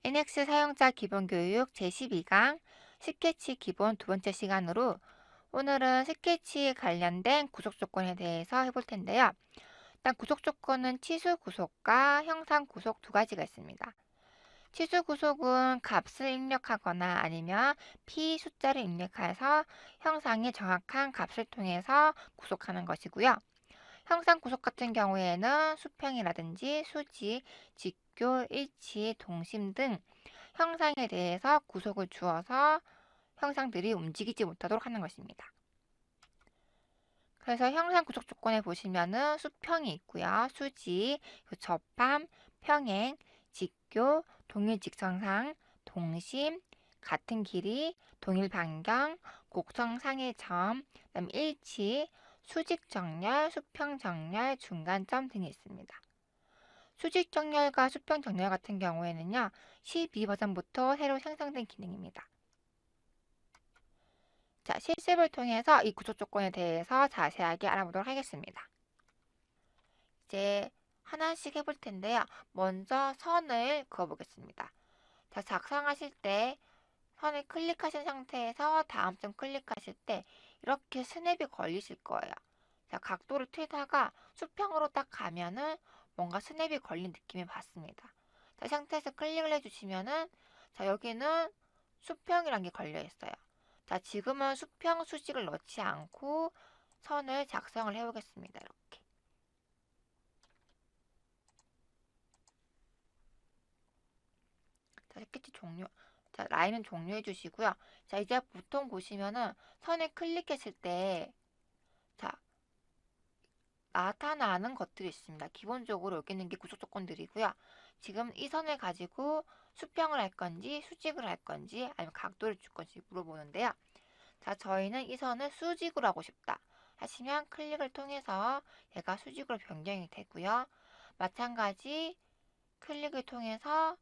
NX 사용자 기본교육 제12강 스케치 기본 두 번째 시간으로 오늘은 스케치 관련된 구속조건에 대해서 해볼 텐데요. 일단 구속조건은 치수구속과 형상구속 두 가지가 있습니다. 치수구속은 값을 입력하거나 아니면 p 숫자를 입력해서 형상의 정확한 값을 통해서 구속하는 것이고요. 형상구속 같은 경우에는 수평이라든지 수직, 직교, 일치, 동심 등 형상에 대해서 구속을 주어서 형상들이 움직이지 못하도록 하는 것입니다. 그래서 형상 구속 조건에 보시면은 수평이 있고요. 수직, 접함, 평행, 직교, 동일 직선상, 동심, 같은 길이, 동일 반경, 곡선상의 점, 그다음 일치, 수직 정렬, 수평 정렬, 중간점 등이 있습니다. 수직 정렬과 수평 정렬 같은 경우에는요, 12버전부터 새로 생성된 기능입니다. 자, 실습을 통해서 이 구조 조건에 대해서 자세하게 알아보도록 하겠습니다. 이제 하나씩 해볼 텐데요. 먼저 선을 그어보겠습니다. 자, 작성하실 때 선을 클릭하신 상태에서 다음 점 클릭하실 때 이렇게 스냅이 걸리실 거예요. 자, 각도를 틀다가 수평으로 딱 가면은 뭔가 스냅이 걸린 느낌이 받습니다. 자, 이 상태에서 클릭을 해주시면은 자, 여기는 수평이란 게 걸려 있어요. 자, 지금은 수평 수직을 넣지 않고 선을 작성을 해보겠습니다. 이렇게. 자, 스케치 종료. 자, 라인은 종료해 주시고요. 자, 이제 보통 보시면은 선을 클릭했을 때 자, 나타나는 것들이 있습니다. 기본적으로 여기 있는 게 구속 조건들이고요. 지금 이 선을 가지고 수평을 할 건지 수직을 할 건지 아니면 각도를 줄 건지 물어보는데요. 자, 저희는 이 선을 수직으로 하고 싶다 하시면 클릭을 통해서 얘가 수직으로 변경이 되고요. 마찬가지 클릭을 통해서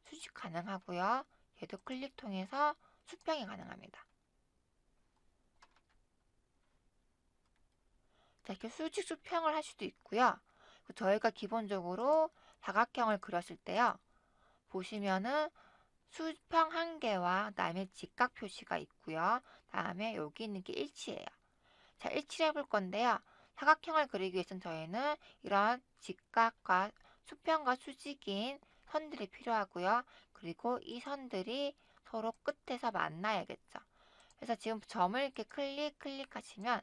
수직 가능하고요. 얘도 클릭 통해서 수평이 가능합니다. 자, 이렇게 수직 수평을 할 수도 있고요. 저희가 기본적으로 사각형을 그렸을 때요. 보시면은 수평 한 개와 그다음에 직각 표시가 있고요. 다음에 여기 있는 게 일치예요. 자, 일치를 해볼 건데요. 사각형을 그리기 위해서는 저희는 이런 직각과 수평과 수직인 선들이 필요하고요. 그리고 이 선들이 서로 끝에서 만나야겠죠. 그래서 지금 점을 이렇게 클릭하시면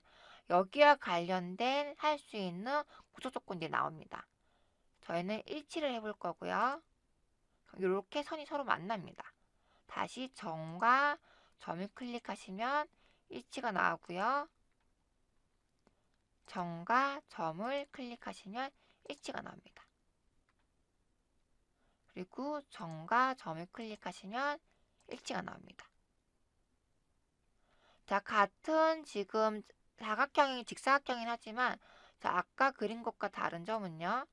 여기와 관련된 할 수 있는 구조 조건들이 나옵니다. 저희는 일치를 해볼 거고요. 이렇게 선이 서로 만납니다. 다시 점과 점을 클릭하시면 일치가 나오고요. 점과 점을 클릭하시면 일치가 나옵니다. 그리고 점과 점을 클릭하시면 일치가 나옵니다. 자, 같은 지금 사각형이 직사각형이긴 하지만 자, 아까 그린 것과 다른 점은요.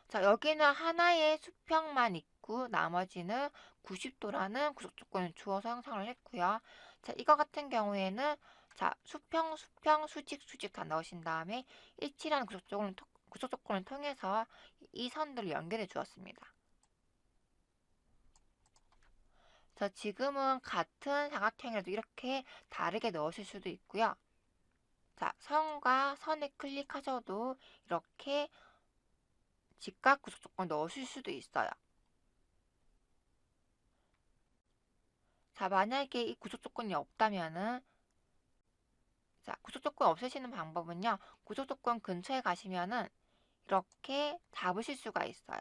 자, 여기는 하나의 수평만 있고 나머지는 90도라는 구속 조건을 주어서 형성을 했고요. 자, 이거 같은 경우에는 자, 수평, 수직, 수직 다 넣으신 다음에 일치라는 구속 조건을 통해서 이 선들을 연결해 주었습니다. 자, 지금은 같은 사각형이라도 이렇게 다르게 넣으실 수도 있고요. 자, 선과 선을 클릭하셔도 이렇게 직각 구속 조건 넣으실 수도 있어요. 자, 만약에 이 구속 조건이 없다면은 자, 구속 조건 없애시는 방법은요. 구속 조건 근처에 가시면은 이렇게 잡으실 수가 있어요.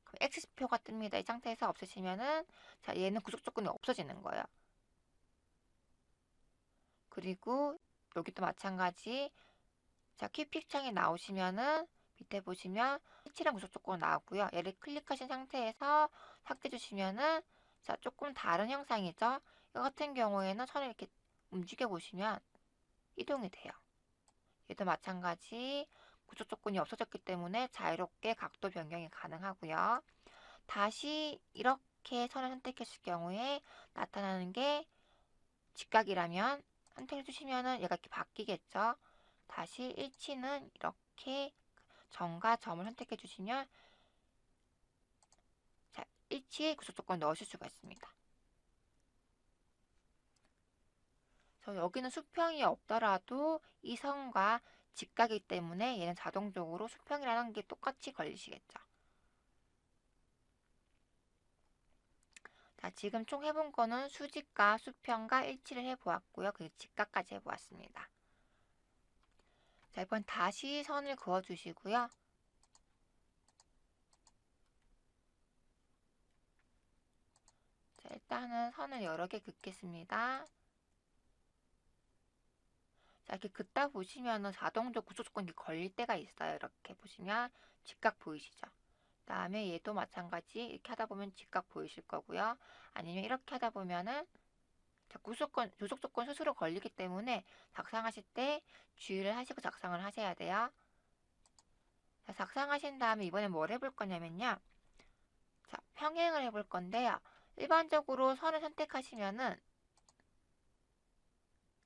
그럼 X표가 뜹니다. 이 상태에서 없애시면은 자, 얘는 구속 조건이 없어지는 거예요. 그리고 여기도 마찬가지. 자, 큐픽 창에 나오시면은 밑에 보시면 색칠한 구속 조건 나오고요. 얘를 클릭하신 상태에서 삭제해 주시면은 자, 조금 다른 형상이죠. 이 같은 경우에는 선을 이렇게 움직여 보시면 이동이 돼요. 얘도 마찬가지 구조 조건이 없어졌기 때문에 자유롭게 각도 변경이 가능하고요. 다시 이렇게 선을 선택했을 경우에 나타나는 게 직각이라면 선택해 주시면은 얘가 이렇게 바뀌겠죠. 다시 일치는 이렇게 점과 점을 선택해 주시면 자, 일치 구속 조건을 넣으실 수가 있습니다. 여기는 수평이 없더라도 이 선과 직각이기 때문에 얘는 자동적으로 수평이라는 게 똑같이 걸리시겠죠. 자, 지금 총 해본 거는 수직과 수평과 일치를 해보았고요. 그리고 직각까지 해보았습니다. 자, 이번 다시 선을 그어주시고요. 자, 일단은 선을 여러 개 긋겠습니다. 자, 이렇게 긋다 보시면은 자동적 구속 조건이 걸릴 때가 있어요. 이렇게 보시면 직각 보이시죠? 그 다음에 얘도 마찬가지 이렇게 하다 보면 직각 보이실 거고요. 아니면 이렇게 하다 보면은 구속 조건 스스로 걸리기 때문에 작성하실 때 주의를 하시고 작성을 하셔야 돼요. 자, 작성하신 다음에 이번에 뭘 해볼 거냐면요. 자, 평행을 해볼 건데요. 일반적으로 선을 선택하시면은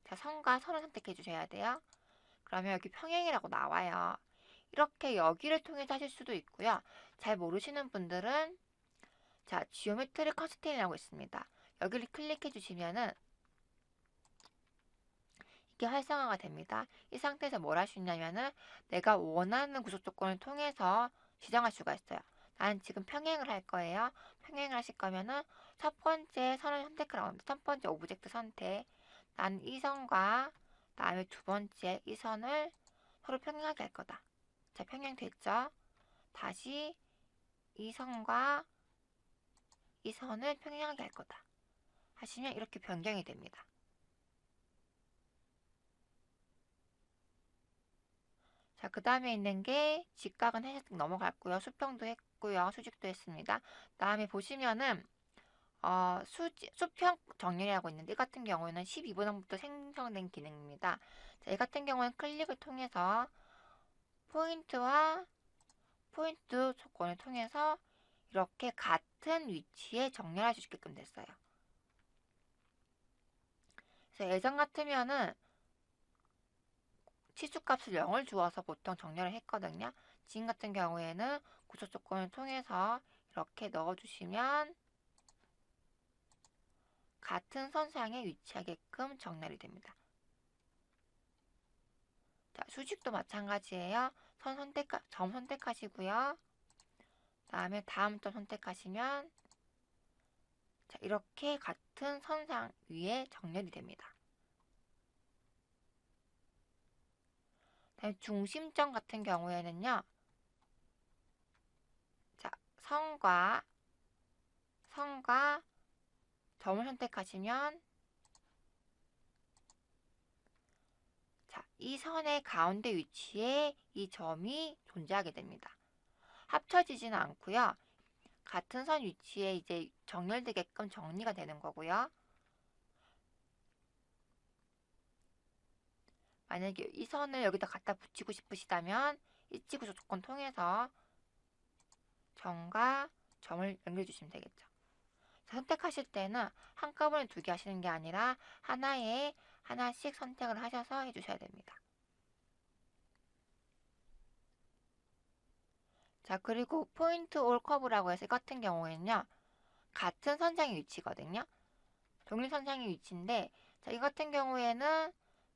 자, 선과 선을 선택해 주셔야 돼요. 그러면 여기 평행이라고 나와요. 이렇게 여기를 통해서 하실 수도 있고요. 잘 모르시는 분들은 자, 지오메트리 컨스트레인이라고 있습니다. 여기를 클릭해 주시면은 이게 활성화가 됩니다. 이 상태에서 뭘 할 수 있냐면은 내가 원하는 구속 조건을 통해서 지정할 수가 있어요. 나는 지금 평행을 할 거예요. 평행을 하실 거면은 첫 번째 선을 선택하라고 합니다. 첫 번째 오브젝트 선택. 나는 이 선과 다음에 두 번째 이 선을 서로 평행하게 할 거다. 자, 평행됐죠? 다시 이 선과 이 선을 평행하게 할 거다. 하시면 이렇게 변경이 됩니다. 자, 그 다음에 있는 게 직각은 해석 넘어갔고요. 수평도 했고요. 수직도 했습니다. 다음에 보시면은 수평 정렬이라고 있는데 이 같은 경우에는 12분함부터 생성된 기능입니다. 자, 이 같은 경우는 클릭을 통해서 포인트와 포인트 조건을 통해서 이렇게 같은 위치에 정렬할 수 있게끔 됐어요. 그래서 예전 같으면은 치수값을 0을 주어서 보통 정렬을 했거든요. 지금 같은 경우에는 구조 조건을 통해서 이렇게 넣어주시면 같은 선상에 위치하게끔 정렬이 됩니다. 자, 수직도 마찬가지예요. 점 선택하시고요. 다음에 다음 점 선택하시면 자, 이렇게 같은 선상 위에 정렬이 됩니다. 다음에 중심점 같은 경우에는요. 자, 선과 점을 선택하시면 자, 이 선의 가운데 위치에 이 점이 존재하게 됩니다. 합쳐지지는 않고요. 같은 선 위치에 이제 정렬되게끔 정리가 되는 거고요. 만약에 이 선을 여기다 갖다 붙이고 싶으시다면 일치 구조 조건 통해서 점과 점을 연결해 주시면 되겠죠. 선택하실 때는 한꺼번에 두 개 하시는 게 아니라 하나씩 선택을 하셔서 해주셔야 됩니다. 자, 그리고 포인트 올 커브라고 해서 이 같은 경우에는요. 같은 선상의 위치거든요. 동일 선상의 위치인데 자, 이 같은 경우에는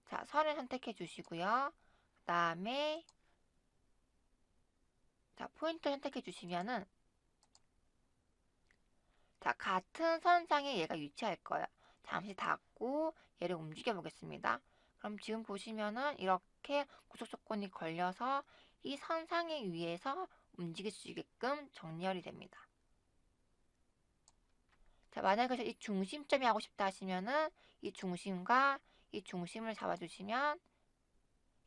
자, 선을 선택해 주시고요. 그 다음에 자, 포인트 선택해 주시면은 자, 같은 선상에 얘가 위치할 거예요. 잠시 닫고 얘를 움직여 보겠습니다. 그럼 지금 보시면은 이렇게 구속 조건이 걸려서 이 선상에 위에서 움직일 수 있게끔 정렬이 됩니다. 자, 만약에 이 중심점이 하고 싶다 하시면은 이 중심과 이 중심을 잡아주시면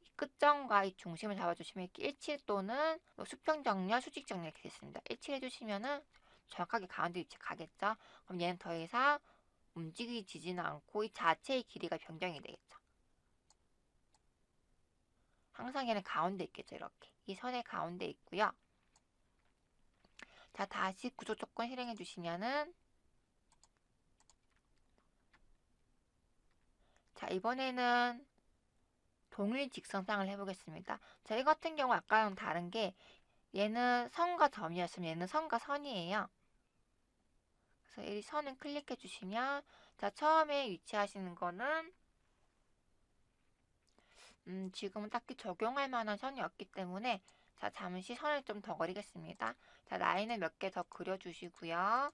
이 끝점과 이 중심을 잡아주시면 이렇게 일치 또는 수평 정렬, 수직 정렬 이렇게 됐습니다. 일치를 해주시면은 정확하게 가운데 위치에 가겠죠. 그럼 얘는 더 이상 움직이지는 않고 이 자체의 길이가 변경이 되겠죠. 항상 얘는 가운데 있겠죠. 이렇게 이 선의 가운데 있고요. 자, 다시 구조 조건 실행해 주시면은 자, 이번에는 동일 직선상을 해보겠습니다. 자, 이 같은 경우 아까랑 다른 게 얘는 선과 점이었으면 얘는 선과 선이에요. 그래서 이 선을 클릭해 주시면 자, 처음에 위치하시는 거는 지금은 딱히 적용할 만한 선이 없기 때문에 자, 잠시 선을 좀 더 그리겠습니다. 자, 라인을 몇 개 더 그려주시고요.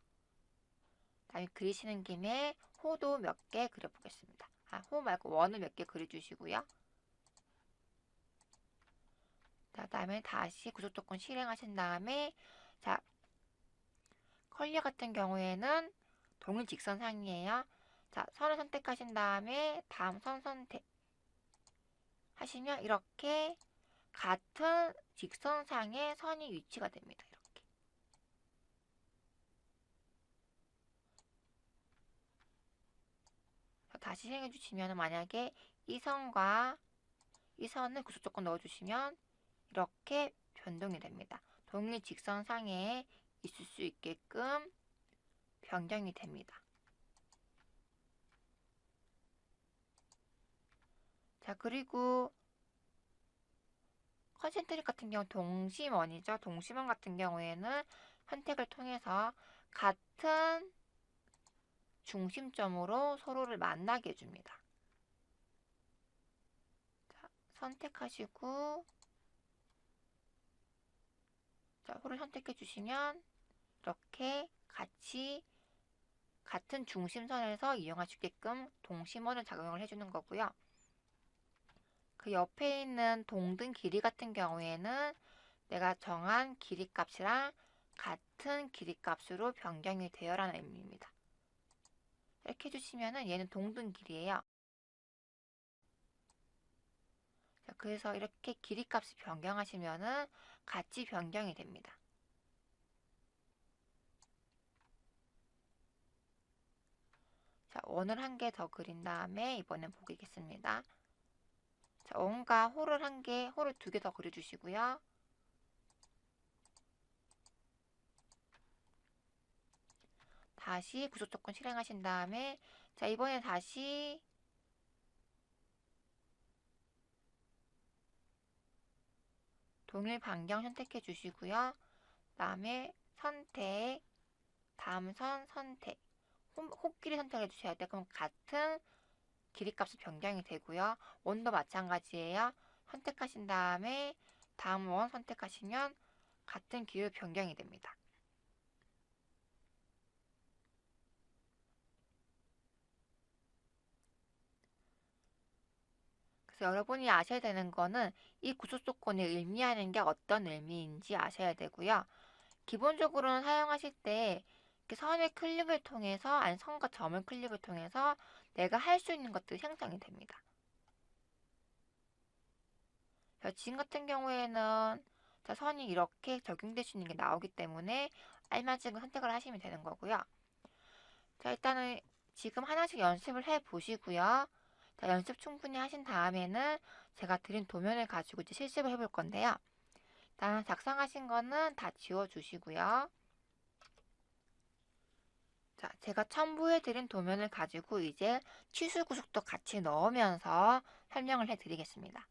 다음에 그리시는 김에 호도 몇 개 그려보겠습니다. 호 말고 원을 몇 개 그려주시고요. 자, 다음에 다시 구속조건 실행하신 다음에 자, 컬리 같은 경우에는 동일 직선상이에요. 자, 선을 선택하신 다음에 다음 선 선택 하시면 이렇게 같은 직선상의 선이 위치가 됩니다. 이렇게. 다시 실행해 주시면 만약에 이 선과 이 선을 구속조건 넣어주시면 이렇게 변동이 됩니다. 동일 직선상에 있을 수 있게끔 변경이 됩니다. 자, 그리고 컨센트릭 같은 경우 동심원이죠. 동심원 같은 경우에는 선택을 통해서 같은 중심점으로 서로를 만나게 해줍니다. 자, 선택하시고 자, 호를 선택해 주시면 이렇게 같이 같은 중심선에서 이용할 수 있게끔 동심원을 작용을 해주는 거고요. 그 옆에 있는 동등 길이 같은 경우에는 내가 정한 길이 값이랑 같은 길이 값으로 변경이 되어라는 의미입니다. 이렇게 해주시면 얘는 동등 길이에요. 자, 그래서 이렇게 길이 값을 변경하시면 같이 변경이 됩니다. 자, 원을 한 개 더 그린 다음에 이번엔 보겠습니다. 자, 원과 호를 호를 두 개 더 그려주시고요. 다시 구속조건 실행하신 다음에 자, 이번에 다시 동일 반경 선택해 주시고요. 다음에 선택, 다음 선 선택, 호끼리 선택해 주셔야 돼요. 그럼 같은 길이 값이 변경이 되고요. 원도 마찬가지예요. 선택하신 다음에 다음 원 선택하시면 같은 길이로 변경이 됩니다. 그래서 여러분이 아셔야 되는 거는 이 구속조건이 의미하는 게 어떤 의미인지 아셔야 되고요. 기본적으로는 사용하실 때 이렇게 선의 클릭을 통해서 아니 선과 점을 클릭을 통해서 내가 할 수 있는 것들이 생성이 됩니다. 지금 같은 경우에는 선이 이렇게 적용될 수 있는 게 나오기 때문에 알맞은 걸 선택을 하시면 되는 거고요. 자, 일단은 지금 하나씩 연습을 해 보시고요. 자, 연습 충분히 하신 다음에는 제가 드린 도면을 가지고 이제 실습을 해볼 건데요. 일단 작성하신 거는 다 지워주시고요. 자, 제가 첨부해드린 도면을 가지고 이제 치수 구속도 같이 넣으면서 설명을 해드리겠습니다.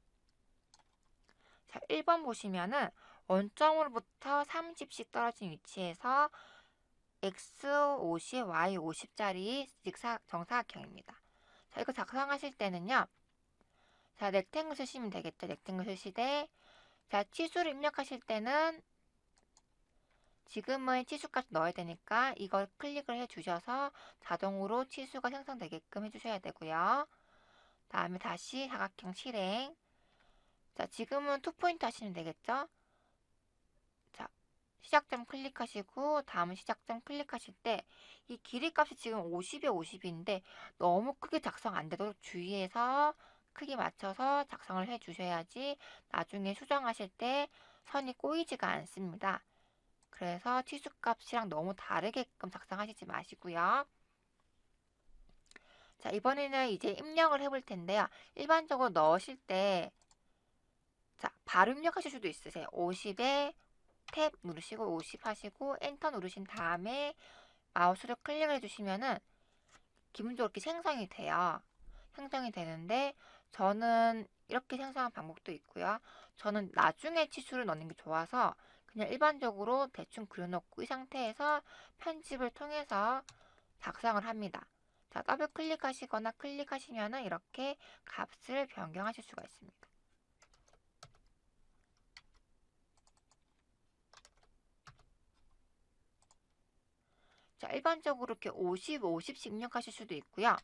자, 1번 보시면은 원점으로부터 30씩 떨어진 위치에서 x 50, y 50짜리 정사각형입니다. 자, 이거 작성하실 때는요. 자, 렉탱글 쓰시면 되겠죠. 렉탱글 쓰시되 자, 치수를 입력하실 때는 지금은 치수값 넣어야 되니까 이걸 클릭을 해주셔서 자동으로 치수가 생성되게끔 해주셔야 되고요. 다음에 다시 사각형 실행. 자, 지금은 투포인트 하시면 되겠죠? 자, 시작점 클릭하시고 다음 시작점 클릭하실 때 이 길이 값이 지금 50에 50인데 너무 크게 작성 안 되도록 주의해서 크게 맞춰서 작성을 해 주셔야지 나중에 수정하실 때 선이 꼬이지가 않습니다. 그래서 치수값이랑 너무 다르게끔 작성하시지 마시고요. 자, 이번에는 이제 입력을 해볼 텐데요. 일반적으로 넣으실 때 자, 바로 입력하실 수도 있으세요. 50에 탭 누르시고 50 하시고 엔터 누르신 다음에 마우스를 클릭을 해주시면은 기본적으로 이렇게 생성이 돼요. 생성이 되는데 저는 이렇게 생성한 방법도 있고요. 저는 나중에 치수를 넣는 게 좋아서 그냥 일반적으로 대충 그려놓고 이 상태에서 편집을 통해서 작성을 합니다. 자, 더블 클릭하시거나 클릭하시면은 이렇게 값을 변경하실 수가 있습니다. 자, 일반적으로 이렇게 50, 50씩 입력하실 수도 있고요.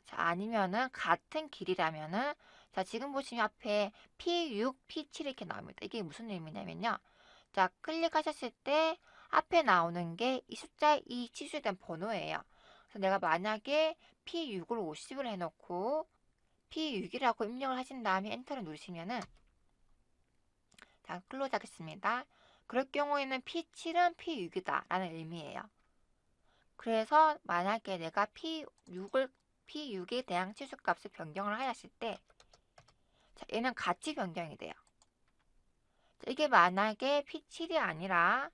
자, 아니면은 같은 길이라면은 자, 지금 보시면 앞에 P6, P7 이렇게 나옵니다. 이게 무슨 의미냐면요. 자, 클릭하셨을 때 앞에 나오는 게 이 숫자, 이 치수에 대한 번호예요. 그래서 내가 만약에 P6을 50을 해놓고 P6이라고 입력을 하신 다음에 엔터를 누르시면은 자, 클로즈 하겠습니다. 그럴 경우에는 P7은 P6이다 라는 의미예요. 그래서 만약에 내가 P6에 대한 치수값을 변경을 하였을 때 자, 얘는 같이 변경이 돼요. 자, 이게 만약에 P7이 아니라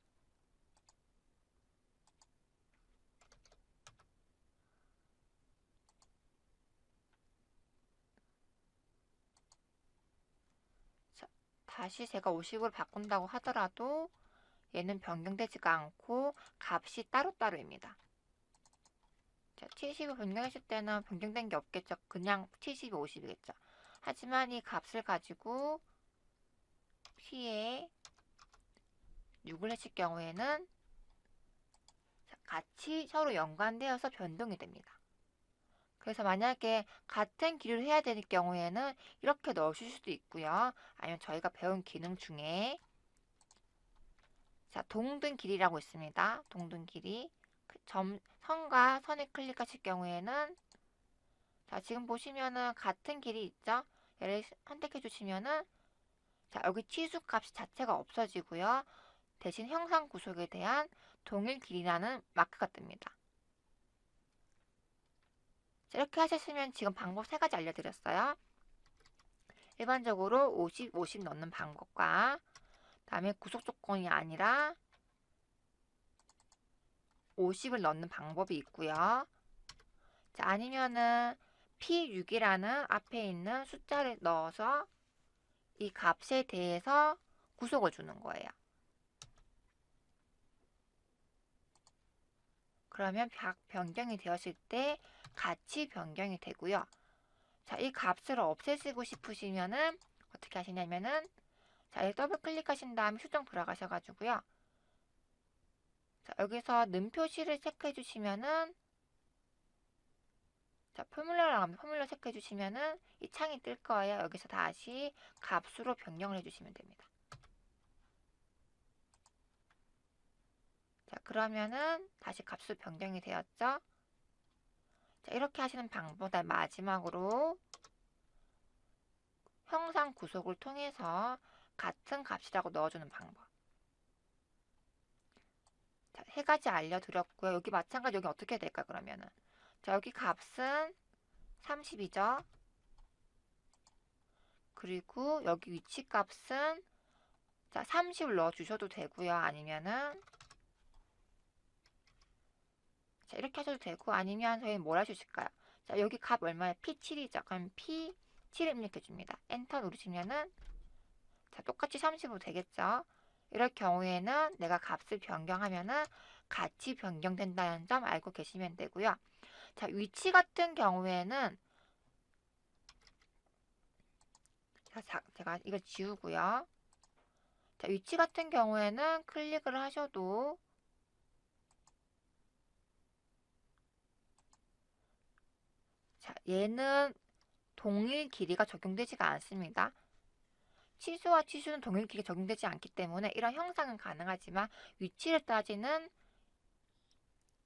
자, 다시 제가 50으로 바꾼다고 하더라도 얘는 변경되지가 않고 값이 따로따로입니다. 자, 70을 변경했을 때는 변경된 게 없겠죠. 그냥 70이 50이겠죠. 하지만 이 값을 가지고 P에 6을 했을 경우에는 같이 서로 연관되어서 변동이 됩니다. 그래서 만약에 같은 길이를 해야 될 경우에는 이렇게 넣으실 수도 있고요. 아니면 저희가 배운 기능 중에 자, 동등 길이라고 있습니다. 동등 길이. 선과 선을 클릭하실 경우에는 자, 지금 보시면은 같은 길이 있죠? 얘를 선택해 주시면은 자, 여기 치수 값 자체가 없어지고요. 대신 형상 구속에 대한 동일 길이라는 마크가 뜹니다. 자, 이렇게 하셨으면 지금 방법 3가지 알려드렸어요. 일반적으로 50, 50 넣는 방법과 다음에 구속 조건이 아니라 50을 넣는 방법이 있고요. 자, 아니면은 P6이라는 앞에 있는 숫자를 넣어서 이 값에 대해서 구속을 주는 거예요. 그러면 변경이 되었을 때 같이 변경이 되고요. 자, 이 값을 없애시고 싶으시면은 어떻게 하시냐면은 자, 여기 더블 클릭하신 다음에 수정 돌아가셔가지고요. 자, 여기서 는 표시를 체크해 주시면은 자, 포뮬러를 나가면 포뮬러 체크해 주시면은 이 창이 뜰 거예요. 여기서 다시 값으로 변경을 해 주시면 됩니다. 자, 그러면은 다시 값수 변경이 되었죠? 자, 이렇게 하시는 방법, 마지막으로 형상 구속을 통해서 같은 값이라고 넣어주는 방법. 자, 3가지 알려드렸고요. 여기 마찬가지 여기 어떻게 해야 될까 그러면은 자, 여기 값은 30이죠. 그리고 여기 위치 값은 자, 30을 넣어주셔도 되고요. 아니면은 자, 이렇게 하셔도 되고 아니면 저희는 뭘 해주실까요? 자, 여기 값 얼마예요? P7이죠. 그럼 P7 입력해줍니다. 엔터 누르시면은 자, 똑같이 30으로 되겠죠. 이럴 경우에는 내가 값을 변경하면은 같이 변경된다는 점 알고 계시면 되고요. 자, 위치 같은 경우에는 자, 제가 이걸 지우고요. 자, 위치 같은 경우에는 클릭을 하셔도 자, 얘는 동일 길이가 적용되지가 않습니다. 치수와 치수는 동일 길이가 적용되지 않기 때문에 이런 형상은 가능하지만 위치를 따지는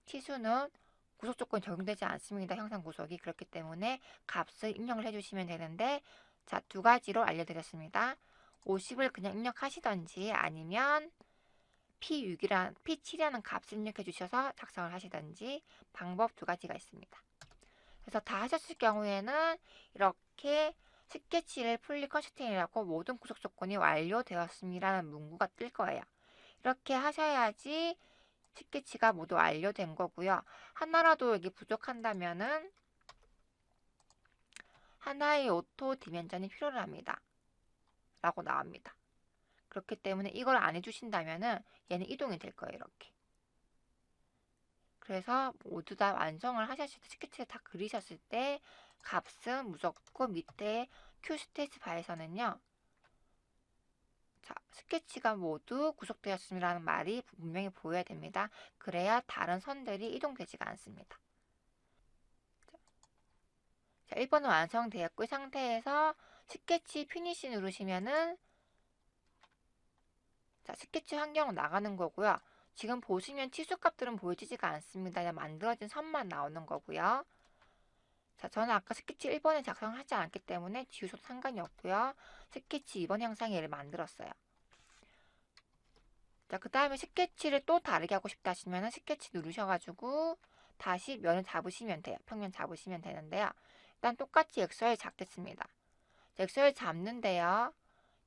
치수는 구속 조건이 적용되지 않습니다. 형상 구속이. 그렇기 때문에 값을 입력을 해주시면 되는데 자, 2가지로 알려드렸습니다. 50을 그냥 입력하시던지 아니면 P7이라는 값을 입력해 주셔서 작성을 하시던지 방법 2가지가 있습니다. 그래서 다 하셨을 경우에는 이렇게 스케치를 풀리 컨스트레인이라고 모든 구속 조건이 완료되었습니다라는 문구가 뜰 거예요. 이렇게 하셔야지 스케치가 모두 완료된 거고요. 하나라도 여기 부족한다면은 하나의 오토 디멘전이 필요로 합니다. 라고 나옵니다. 그렇기 때문에 이걸 안 해주신다면은 얘는 이동이 될 거예요. 이렇게. 그래서 모두 다 완성을 하셨을 때, 스케치를 다 그리셨을 때 값은 무조건 밑에 q 스테이스 바에서는요. 자, 스케치가 모두 구속되었음이라는 말이 분명히 보여야 됩니다. 그래야 다른 선들이 이동되지가 않습니다. 자, 1번은 완성되었고 이 상태에서 스케치 피니시 누르시면은 자, 스케치 환경으로 나가는 거고요. 지금 보시면 치수값들은 보여지지가 않습니다. 그냥 만들어진 선만 나오는 거고요. 자, 저는 아까 스케치 1번에 작성하지 않기 때문에 지우셔도 상관이 없고요. 스케치 2번 형상에 얘를 만들었어요. 자, 그 다음에 스케치를 또 다르게 하고 싶다 하시면 스케치 누르셔가지고 다시 면을 잡으시면 돼요. 평면 잡으시면 되는데요. 일단 똑같이 XY 잡겠습니다. XY 잡는데요.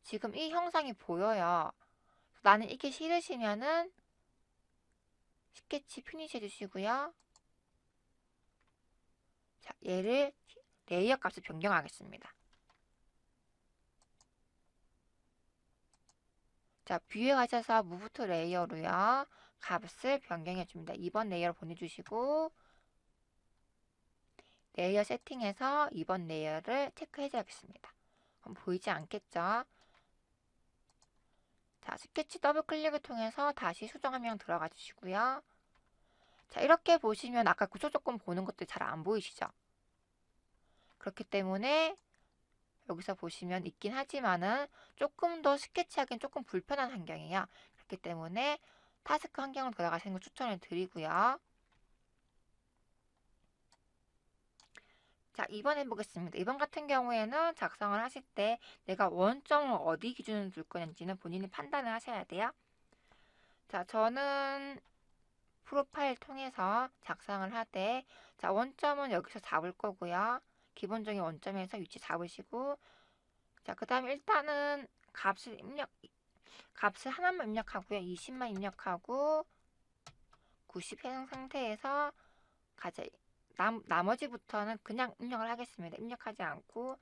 지금 이 형상이 보여요. 나는 이게 싫으시면은 스케치 피니시 해주시고요. 자, 얘를 레이어 값을 변경하겠습니다. 자, 뷰에 가셔서 Move to 레이어로요. 값을 변경해 줍니다. 2번 레이어로 보내주시고 레이어 세팅에서 2번 레이어를 체크해 줘야겠습니다. 그럼 보이지 않겠죠? 자, 스케치 더블 클릭을 통해서 다시 수정 화면 들어가 주시고요. 자, 이렇게 보시면 아까 구조 조건 보는 것도 잘 안 보이시죠? 그렇기 때문에 여기서 보시면 있긴 하지만은 조금 더 스케치하기엔 조금 불편한 환경이에요. 그렇기 때문에 타스크 환경으로 들어가시는 걸 추천을 드리고요. 자, 2번 해보겠습니다. 2번 같은 경우에는 작성을 하실 때 내가 원점을 어디 기준으로 둘 거냐지는 본인이 판단을 하셔야 돼요. 자, 저는 프로파일 통해서 작성을 하되 자, 원점은 여기서 잡을 거고요. 기본적인 원점에서 위치 잡으시고 자, 그 다음에 일단은 값을 하나만 입력하고요. 20만 입력하고 90 해당 상태에서 가자. 나머지부터는 그냥 입력을 하겠습니다. 입력하지 않고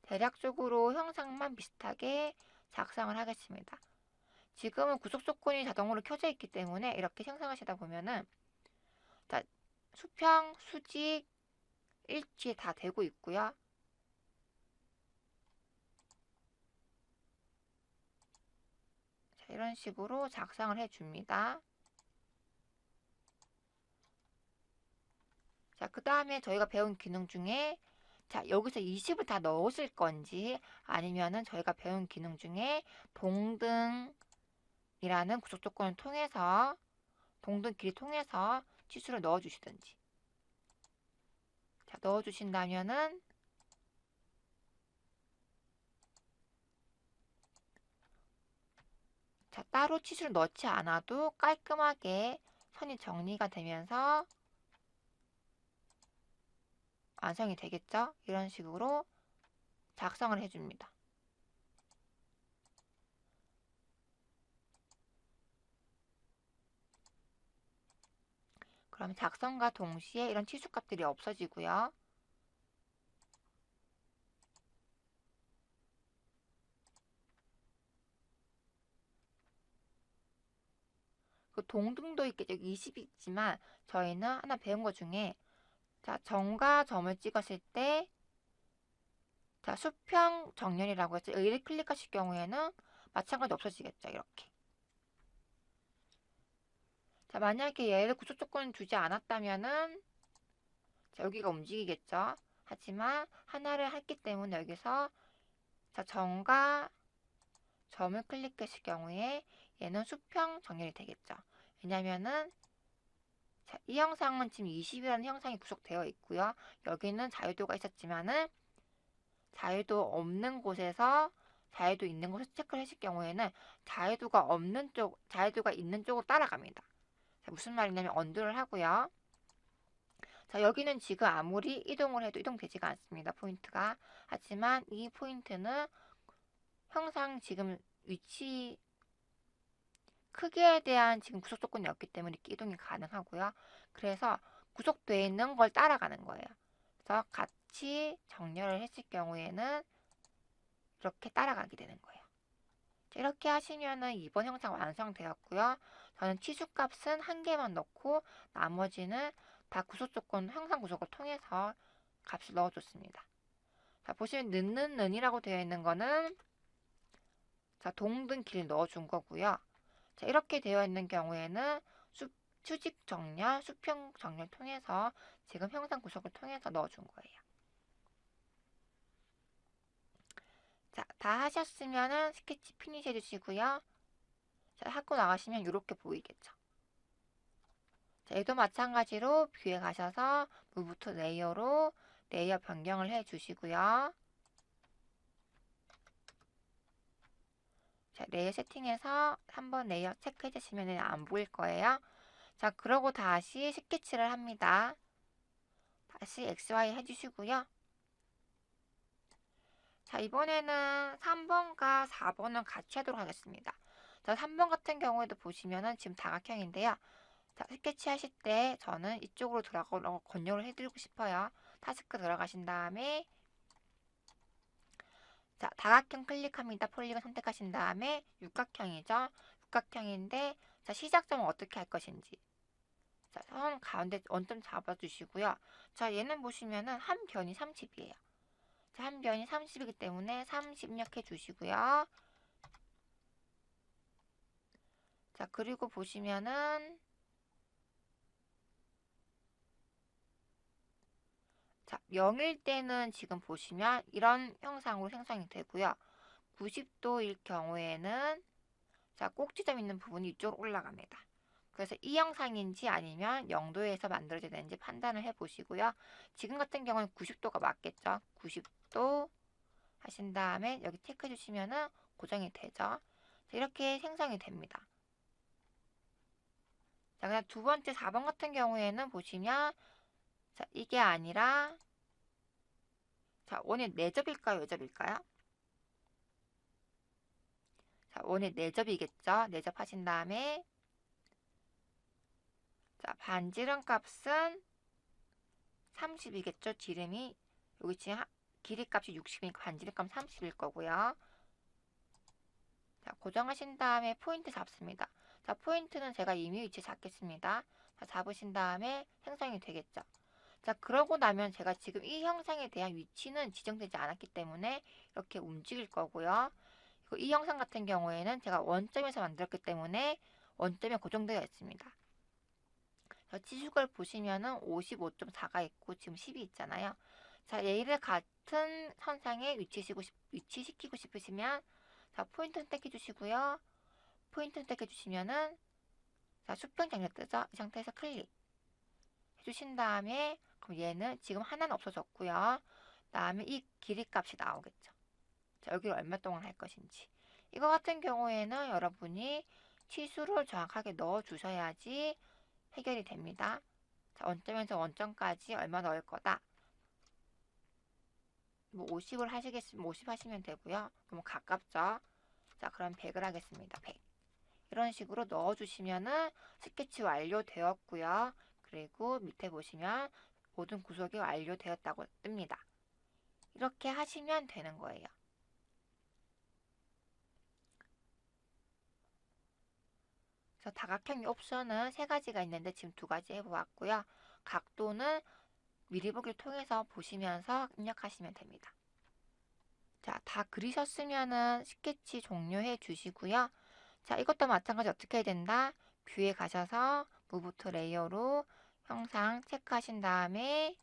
대략적으로 형상만 비슷하게 작성을 하겠습니다. 지금은 구속 조건이 자동으로 켜져 있기 때문에 이렇게 생성하시다 보면은 자, 수평, 수직, 일치 다 되고 있고요. 자, 이런 식으로 작성을 해줍니다. 자, 그 다음에 저희가 배운 기능 중에 자, 여기서 20을 다 넣으실 건지 아니면은 저희가 배운 기능 중에 동등이라는 구속 조건을 통해서 동등 길이 통해서 치수를 넣어 주시든지. 자, 넣어 주신다면은 자, 따로 치수를 넣지 않아도 깔끔하게 선이 정리가 되면서 완성이 되겠죠? 이런 식으로 작성을 해줍니다. 그럼 작성과 동시에 이런 치수값들이 없어지고요. 그 동등도 있겠죠. 20이 있지만 저희는 하나 배운 것 중에 자, 점과 점을 찍었을 때 자, 수평 정렬이라고 해서 여기를 클릭하실 경우에는 마찬가지 없어지겠죠. 이렇게. 자, 만약에 얘를 구조 조건을 주지 않았다면은 자, 여기가 움직이겠죠. 하지만 하나를 했기 때문에 여기서 자, 점과 점을 클릭하실 경우에 얘는 수평 정렬이 되겠죠. 왜냐면은 자, 이 형상은 지금 20이라는 형상이 구속되어 있고요. 여기는 자유도가 있었지만은 자유도 없는 곳에서 자유도 있는 곳을 체크를 하실 경우에는 자유도가 없는 쪽, 자유도가 있는 쪽으로 따라갑니다. 자, 무슨 말이냐면 언두를 하고요. 자, 여기는 지금 아무리 이동을 해도 이동되지가 않습니다. 포인트가. 하지만 이 포인트는 형상 지금 위치 크기에 대한 지금 구속 조건이 없기 때문에 이렇게 이동이 가능하고요. 그래서 구속되어 있는 걸 따라가는 거예요. 그래서 스케치 정렬을 했을 경우에는 이렇게 따라가게 되는 거예요. 이렇게 하시면은 이번 형상 완성되었고요. 저는 치수값은 1개만 넣고 나머지는 다 구속 조건, 형상 구속을 통해서 값을 넣어줬습니다. 자, 보시면 는이라고 되어 있는 거는 자, 동등 길 넣어준 거고요. 자, 이렇게 되어 있는 경우에는 수직 정렬, 수평 정렬 통해서 지금 형상 구속을 통해서 넣어준 거예요. 자, 다 하셨으면은 스케치 피니시 해주시고요. 자, 하고 나가시면 이렇게 보이겠죠. 자, 얘도 마찬가지로 뷰에 가셔서 Move to 레이어로 레이어 변경을 해주시고요. 자, 레이어 세팅에서 한번 레이어 체크해 주시면 안 보일 거예요. 자, 그러고 다시 스케치를 합니다. 다시 XY 해주시고요. 자, 이번에는 3번과 4번은 같이 하도록 하겠습니다. 자, 3번 같은 경우에도 보시면은 지금 다각형인데요. 자, 스케치 하실 때 저는 이쪽으로 들어가라고 권유를 해드리고 싶어요. 타스크 들어가신 다음에 자, 다각형 클릭합니다. 폴리곤 선택하신 다음에 육각형이죠. 육각형인데 자, 시작점은 어떻게 할 것인지 자, 선 가운데 원점 잡아주시고요. 자, 얘는 보시면은 한 변이 30이에요. 자, 한 변이 30이기 때문에 30 입력해 주시고요. 자, 그리고 보시면은 자, 0일 때는 지금 보시면 이런 형상으로 생성이 되고요. 90도일 경우에는 자, 꼭지점 있는 부분이 이쪽으로 올라갑니다. 그래서 이 형상인지 아니면 0도에서 만들어져야 되는지 판단을 해 보시고요. 지금 같은 경우는 90도가 맞겠죠. 90도 하신 다음에 여기 체크해 주시면은 고정이 되죠. 자, 이렇게 생성이 됩니다. 자, 그냥 두 번째 4번 같은 경우에는 보시면 자, 이게 아니라 자, 원이 4접일까요? 외접일까요? 자, 원이 4접이겠죠? 4접 하신 다음에 자, 반지름 값은 30이겠죠? 지름이 여기 지금 길이 값이 60이니까 반지름 값 30일 거고요. 자, 고정하신 다음에 포인트 잡습니다. 자, 포인트는 제가 이미 위치 잡겠습니다. 자, 잡으신 다음에 생성이 되겠죠. 자, 그러고 나면 제가 지금 이 형상에 대한 위치는 지정되지 않았기 때문에 이렇게 움직일 거고요. 그리고 이 형상 같은 경우에는 제가 원점에서 만들었기 때문에 원점에 고정되어 있습니다. 치수걸 보시면은 55.4가 있고 지금 10이 있잖아요. 자, 얘를 같은 선상에 위치시키고 싶으시면 자, 포인트 선택해 주시고요. 포인트 선택해 주시면은 자, 수평 장력 뜨죠? 이 상태에서 클릭 해주신 다음에 그럼 얘는 지금 하나는 없어졌고요. 다음에 이 길이 값이 나오겠죠. 자, 여기를 얼마 동안 할 것인지. 이거 같은 경우에는 여러분이 치수를 정확하게 넣어 주셔야지 해결이 됩니다. 자, 원점에서 원점까지 얼마 넣을 거다. 뭐 50을 하시겠으면 50 하시면 되고요. 너무 가깝죠? 자, 그럼 100을 하겠습니다. 100. 이런 식으로 넣어주시면은 스케치 완료되었고요. 그리고 밑에 보시면 모든 구속이 완료되었다고 뜹니다. 이렇게 하시면 되는 거예요. 그래서 다각형 옵션은 3가지가 있는데 지금 2가지 해보았고요. 각도는 미리 보기를 통해서 보시면서 입력하시면 됩니다. 자, 다 그리셨으면은 스케치 종료해 주시고요. 자, 이것도 마찬가지 어떻게 해야 된다? 뷰에 가셔서 Move to 레이어로 형상 체크하신 다음에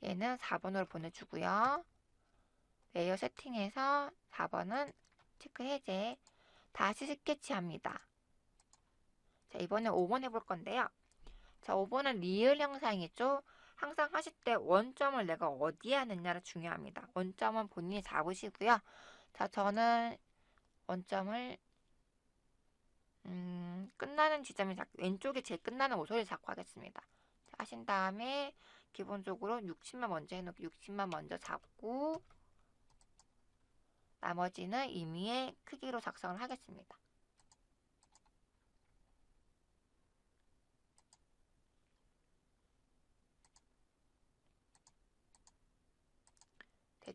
얘는 4번으로 보내주고요. 레이어 세팅에서 4번은 체크 해제. 다시 스케치 합니다. 자, 이번에 5번 해볼 건데요. 자, 5번은 리을 형상이죠. 항상 하실 때 원점을 내가 어디에 하느냐가 중요합니다. 원점은 본인이 잡으시고요. 자, 저는 원점을 끝나는 지점이 왼쪽에 제일 끝나는 모서리를 잡고 하겠습니다. 자, 하신 다음에 기본적으로 60만 먼저 해놓고 60만 먼저 잡고 나머지는 임의의 크기로 작성을 하겠습니다.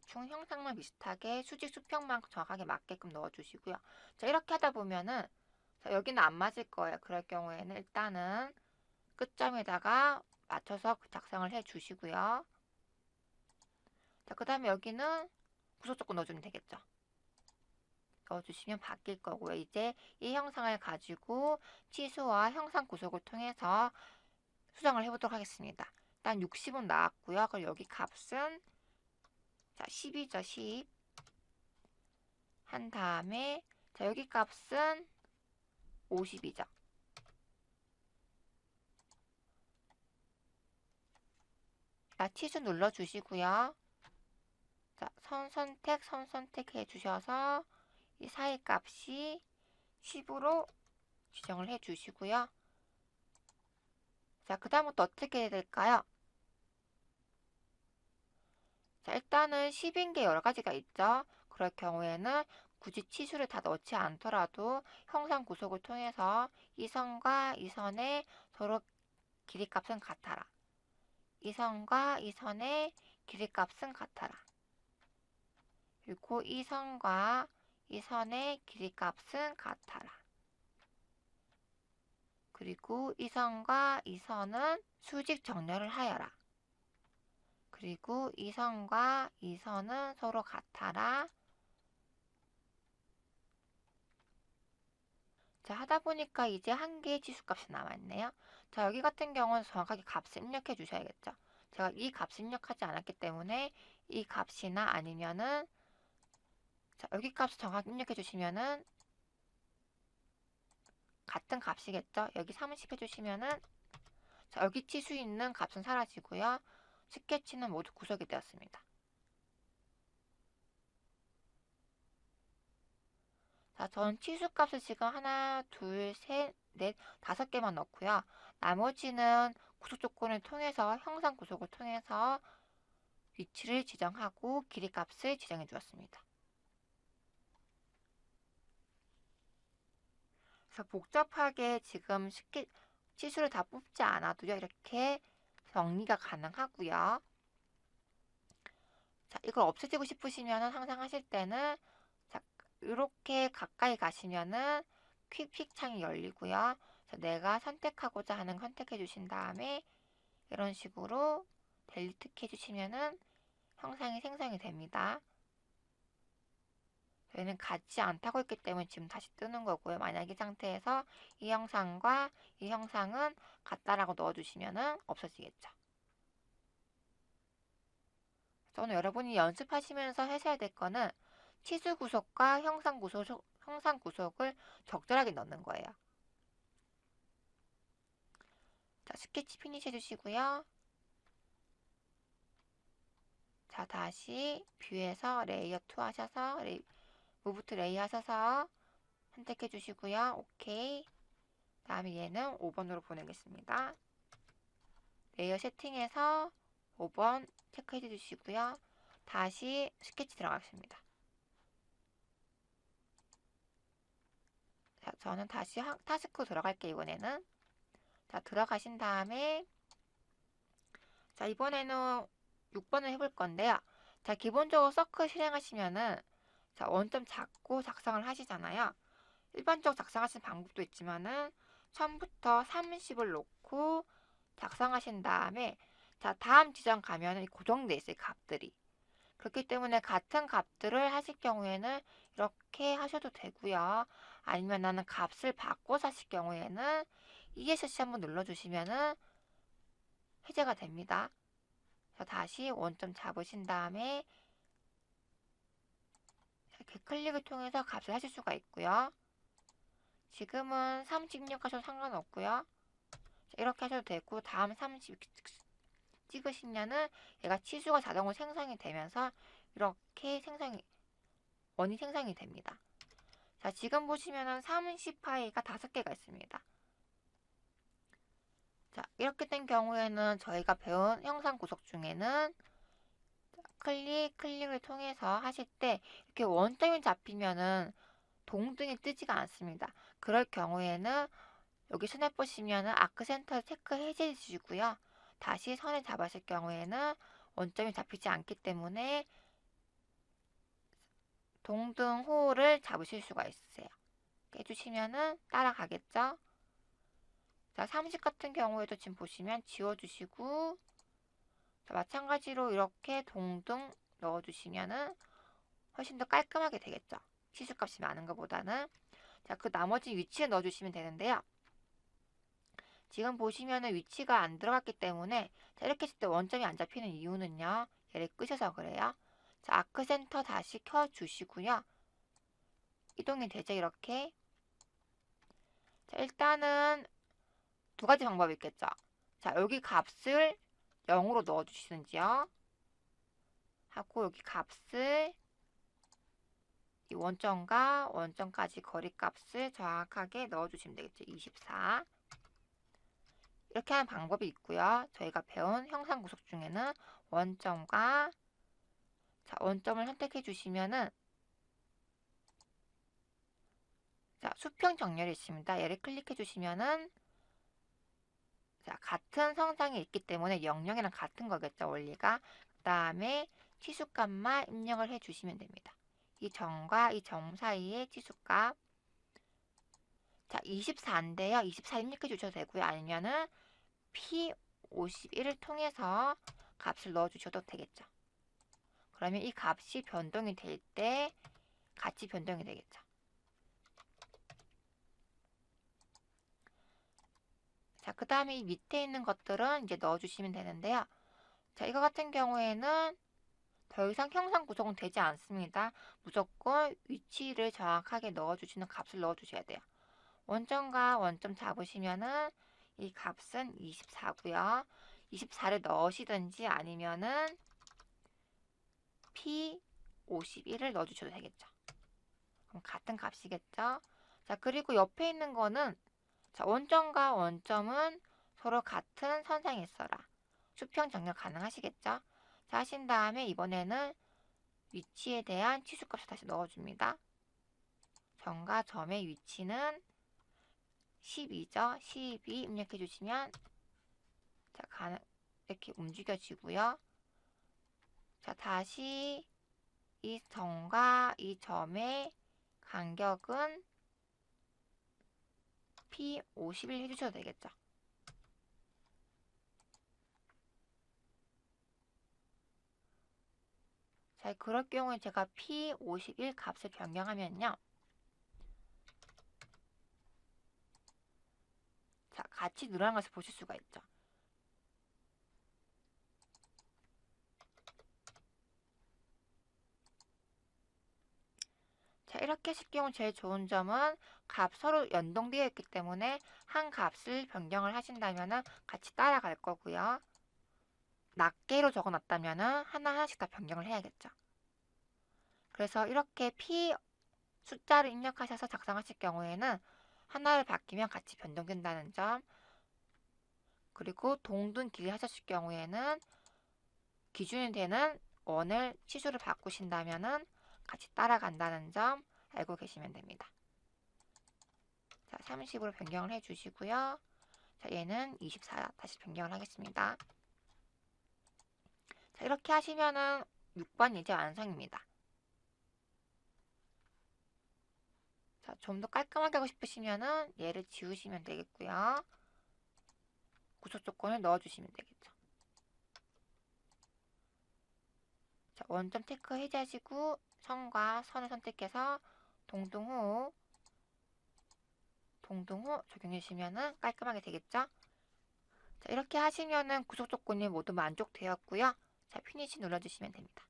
대충 형상만 비슷하게 수직 수평만 정확하게 맞게끔 넣어주시고요. 자, 이렇게 하다 보면은 자, 여기는 안 맞을 거예요. 그럴 경우에는 일단은 끝점에다가 맞춰서 작성을 해주시고요. 자, 그 다음에 여기는 구속 조건 넣어주면 되겠죠. 넣어주시면 바뀔 거고요. 이제 이 형상을 가지고 치수와 형상 구속을 통해서 수정을 해보도록 하겠습니다. 일단 60은 나왔고요. 그럼 여기 값은 자 10이죠. 10. 한 다음에 자 여기 값은 50이죠. 자 치수 눌러주시고요. 자 선 선택 해주셔서 이 사이 값이 10으로 지정을 해주시고요. 자, 그 다음부터 어떻게 해야 될까요? 자, 일단은 10인 게 여러 가지가 있죠. 그럴 경우에는 굳이 치수를 다 넣지 않더라도 형상 구속을 통해서 이 선과 이 선의 서로 길이값은 같아라. 이 선과 이 선의 길이값은 같아라. 그리고 이 선과 이 선의 길이값은 같아라. 그리고 이 선과 이 선은 수직 정렬을 하여라. 그리고 이 선과 이 선은 서로 같아라. 자, 하다 보니까 이제 한 개의 치수값이 남았네요. 자, 여기 같은 경우는 정확하게 값을 입력해 주셔야겠죠. 제가 이 값을 입력하지 않았기 때문에 이 값이나 아니면은 자, 여기 값을 정확히 입력해 주시면은 같은 값이겠죠. 여기 30 해주시면은 자, 여기 치수 있는 값은 사라지고요. 스케치는 모두 구속이 되었습니다. 자, 전 치수값을 지금 하나, 둘, 셋, 넷, 5개만 넣고요. 나머지는 구속 조건을 통해서 형상 구속을 통해서 위치를 지정하고 길이값을 지정해 주었습니다. 그래서 복잡하게 지금 쉽게 치수를 다 뽑지 않아도요. 이렇게 정리가 가능하고요. 자, 이걸 없애지고 싶으시면 항상 하실 때는 자, 이렇게 가까이 가시면은 퀵픽 창이 열리고요. 내가 선택하고자 하는 선택해 주신 다음에 이런 식으로 델리트 키 해주시면은 형상이 생성이 됩니다. 저희는 같지 않다고 했기 때문에 지금 다시 뜨는 거고요. 만약 이 상태에서 이 형상과 이 형상은 같다라고 넣어주시면은 없어지겠죠. 저는 여러분이 연습하시면서 하셔야 될 거는 치수 구속과 형상 구속을 적절하게 넣는 거예요. 자, 스케치 피니시 해주시고요. 자, 다시 뷰에서 레이어 2 하셔서 무브 투 레이 하셔서 선택해 주시고요. 오케이. 다음에 얘는 5번으로 보내겠습니다. 레이어 세팅에서 5번 체크해 주시고요. 다시 스케치 들어가겠습니다. 자, 저는 다시 타스크 들어갈게요. 이번에는. 자, 들어가신 다음에 자, 이번에는 6번을 해볼 건데요. 자, 기본적으로 서클 실행하시면은 자, 원점 잡고 작성을 하시잖아요. 일반적으로 작성하시는 방법도 있지만은 처음부터 30을 놓고 작성하신 다음에 자, 다음 지점 가면은 고정돼 있어요. 값들이. 그렇기 때문에 같은 값들을 하실 경우에는 이렇게 하셔도 되고요. 아니면 나는 값을 바꿔서 하실 경우에는 ESC 한번 눌러주시면은 해제가 됩니다. 자, 다시 원점 잡으신 다음에 이렇게 클릭을 통해서 값을 하실 수가 있고요. 지금은 30 입력하셔도 상관없고요. 이렇게 하셔도 되고 다음 30 찍으시면은 얘가 치수가 자동으로 생성이 되면서 이렇게 원이 생성이 됩니다. 자, 지금 보시면은 30 파이가 5개가 있습니다. 자, 이렇게 된 경우에는 저희가 배운 형상 구속 중에는 클릭을 통해서 하실 때 이렇게 원점이 잡히면은 동등이 뜨지가 않습니다. 그럴 경우에는 여기 손에 보시면은 아크 센터 체크 해제해 주시고요. 다시 선을 잡으실 경우에는 원점이 잡히지 않기 때문에 동등호를 잡으실 수가 있으세요. 해주시면은 따라가겠죠? 자, 30 같은 경우에도 지금 보시면 지워주시고, 자, 마찬가지로 이렇게 동등 넣어주시면은 훨씬 더 깔끔하게 되겠죠? 치수값이 많은 것보다는. 자, 그 나머지 위치에 넣어주시면 되는데요. 지금 보시면은 위치가 안 들어갔기 때문에, 자, 이렇게 했을 때 원점이 안 잡히는 이유는요. 얘를 끄셔서 그래요. 자, 아크 센터 다시 켜주시고요. 이동이 되죠, 이렇게. 자, 일단은 두 가지 방법이 있겠죠. 자, 여기 값을 0으로 넣어주시는지요. 하고 여기 값을 이 원점과 원점까지 거리값을 정확하게 넣어주시면 되겠죠. 24. 이렇게 하는 방법이 있고요. 저희가 배운 형상구속 중에는 원점과 자, 원점을 선택해 주시면은 자, 수평 정렬이 있습니다. 얘를 클릭해 주시면은 자, 같은 성상이 있기 때문에 00이랑 같은 거겠죠, 원리가. 그 다음에 치수값만 입력을 해 주시면 됩니다. 이 점과 이 점 사이의 치수값. 자, 24인데요. 24 입력해 주셔도 되고요. 아니면은 P51을 통해서 값을 넣어 주셔도 되겠죠. 그러면 이 값이 변동이 될 때 같이 변동이 되겠죠. 자, 그 다음에 이 밑에 있는 것들은 이제 넣어주시면 되는데요. 자, 이거 같은 경우에는 더 이상 형상 구성은 되지 않습니다. 무조건 위치를 정확하게 넣어주시는 값을 넣어주셔야 돼요. 원점과 원점 잡으시면은 이 값은 24고요. 24를 넣으시든지 아니면은 P51을 넣어주셔도 되겠죠. 그럼 같은 값이겠죠. 자, 그리고 옆에 있는 거는 자, 원점과 원점은 서로 같은 선상에 있어라. 수평 정렬 가능하시겠죠? 자, 하신 다음에 이번에는 위치에 대한 치수값을 다시 넣어줍니다. 점과 점의 위치는 12죠. 12 입력해 주시면 자, 이렇게 움직여지고요. 자, 다시 이 점과 이 점의 간격은 P51 해주셔도 되겠죠. 자, 그럴 경우에 제가 P51 값을 변경하면요. 자, 같이 늘어난 것을 보실 수가 있죠. 자, 이렇게 하실 경우 제일 좋은 점은 값 서로 연동되어 있기 때문에 한 값을 변경을 하신다면 같이 따라갈 거고요. 낱개로 적어놨다면 하나하나씩 다 변경을 해야겠죠. 그래서 이렇게 P 숫자를 입력하셔서 작성하실 경우에는 하나를 바뀌면 같이 변동된다는 점, 그리고 동등 길이 하셨을 경우에는 기준이 되는 원을 치수를 바꾸신다면 같이 따라간다는 점 알고 계시면 됩니다. 자, 30으로 변경을 해주시고요. 자, 얘는 24 다시 변경을 하겠습니다. 자, 이렇게 하시면은 6번 이제 완성입니다. 자, 좀 더 깔끔하게 하고 싶으시면은 얘를 지우시면 되겠고요. 구속 조건을 넣어주시면 되겠죠. 자, 원점 체크 해제하시고 선과 선을 선택해서 동등호 적용해 주시면은 깔끔하게 되겠죠. 자, 이렇게 하시면은 구속 조건이 모두 만족되었고요. 자, 피니시 눌러주시면 됩니다.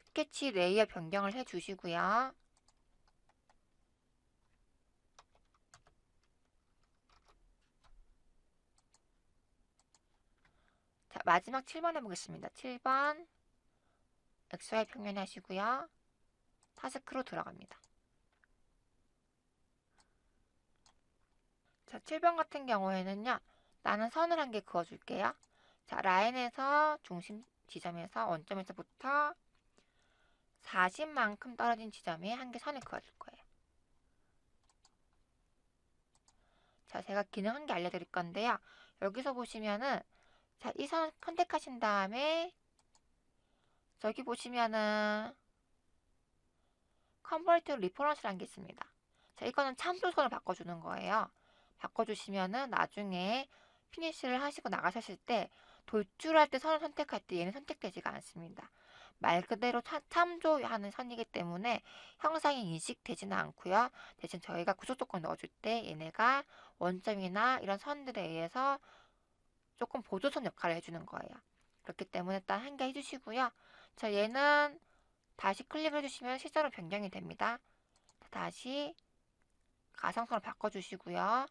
스케치 레이어 변경을 해주시고요. 자, 마지막 7번 해보겠습니다. 7번 XY 평면 하시고요. 타스크로 들어갑니다. 자, 7번 같은 경우에는요. 나는 선을 한 개 그어줄게요. 자, 라인에서 중심 지점에서 원점에서부터 40만큼 떨어진 지점에 한 개 선을 그어줄 거예요. 자, 제가 기능 한 개 알려드릴 건데요. 여기서 보시면은 자, 이 선 컨택하신 다음에 저기 보시면은 컨버트 리퍼런스라는 게 있습니다. 자, 이거는 참조선을 바꿔주는 거예요. 바꿔주시면은 나중에 피니쉬를 하시고 나가셨을 때 돌출할 때 선을 선택할 때 얘는 선택되지가 않습니다. 말 그대로 참조하는 선이기 때문에 형상이 인식되지는 않고요. 대신 저희가 구속조건 넣어줄 때 얘네가 원점이나 이런 선들에 의해서 조금 보조선 역할을 해주는 거예요. 그렇기 때문에 일단 한 개 해주시고요. 자, 얘는 다시 클릭을 해주시면 실제로 변경이 됩니다. 다시 가상선을 바꿔주시고요.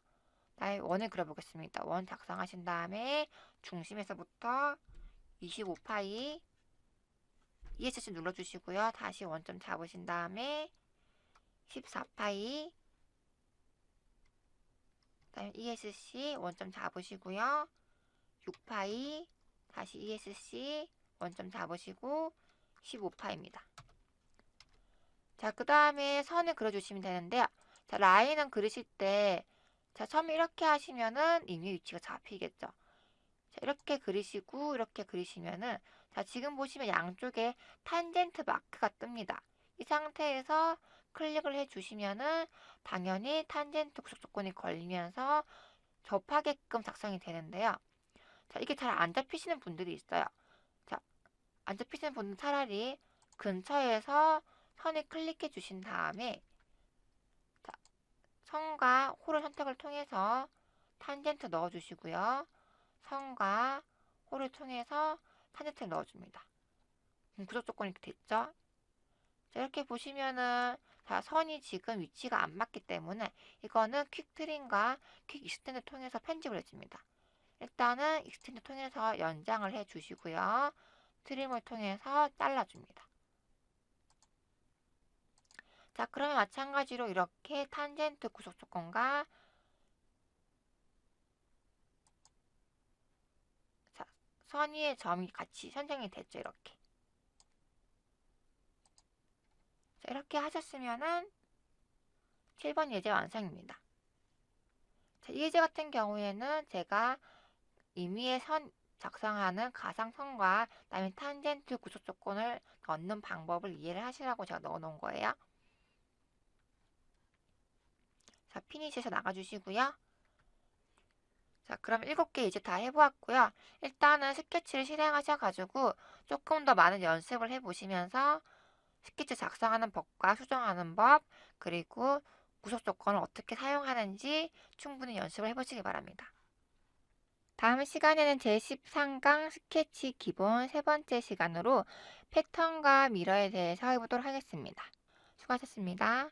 나의 원을 그려보겠습니다. 원 작성하신 다음에 중심에서부터 25파이 ESC 눌러주시고요. 다시 원점 잡으신 다음에 14파이 그다음에 ESC 원점 잡으시고요. 6파이 다시 ESC 원점 잡으시고 15파입니다. 자, 그 다음에 선을 그려주시면 되는데요. 자, 라인은 그리실 때, 자, 처음에 이렇게 하시면은 이미 위치가 잡히겠죠. 자, 이렇게 그리시고, 이렇게 그리시면은, 자, 지금 보시면 양쪽에 탄젠트 마크가 뜹니다. 이 상태에서 클릭을 해주시면은, 당연히 탄젠트 구속 조건이 걸리면서 접하게끔 작성이 되는데요. 자, 이게 잘 안 잡히시는 분들이 있어요. 자, 안 잡히시는 분은 차라리 근처에서 선을 클릭해 주신 다음에 자, 선과 홀을 선택을 통해서 탄젠트 넣어 주시고요. 선과 홀을 통해서 탄젠트를 넣어 줍니다. 구속 조건이 됐죠? 자, 이렇게 보시면은 자, 선이 지금 위치가 안 맞기 때문에 이거는 퀵 트림과 퀵 익스텐드 통해서 편집을 해줍니다. 일단은 익스텐드 통해서 연장을 해 주시고요. 트림을 통해서 잘라줍니다. 자, 그러면 마찬가지로 이렇게 탄젠트 구속 조건과 자, 선 위의 점이 같이 선정이 됐죠. 이렇게. 자, 이렇게 하셨으면은 7번 예제 완성입니다. 자, 이 예제 같은 경우에는 제가 임의의 선 작성하는 가상선과 그다음에 탄젠트 구속 조건을 넣는 방법을 이해를 하시라고 제가 넣어 놓은 거예요. 자, 피니시에서 나가주시고요. 자, 그럼 7개 이제 다 해보았고요. 일단은 스케치를 실행하셔가지고 조금 더 많은 연습을 해보시면서 스케치 작성하는 법과 수정하는 법, 그리고 구속 조건을 어떻게 사용하는지 충분히 연습을 해보시기 바랍니다. 다음 시간에는 제13강 스케치 기본 세 번째 시간으로 패턴과 미러에 대해서 해보도록 하겠습니다. 수고하셨습니다.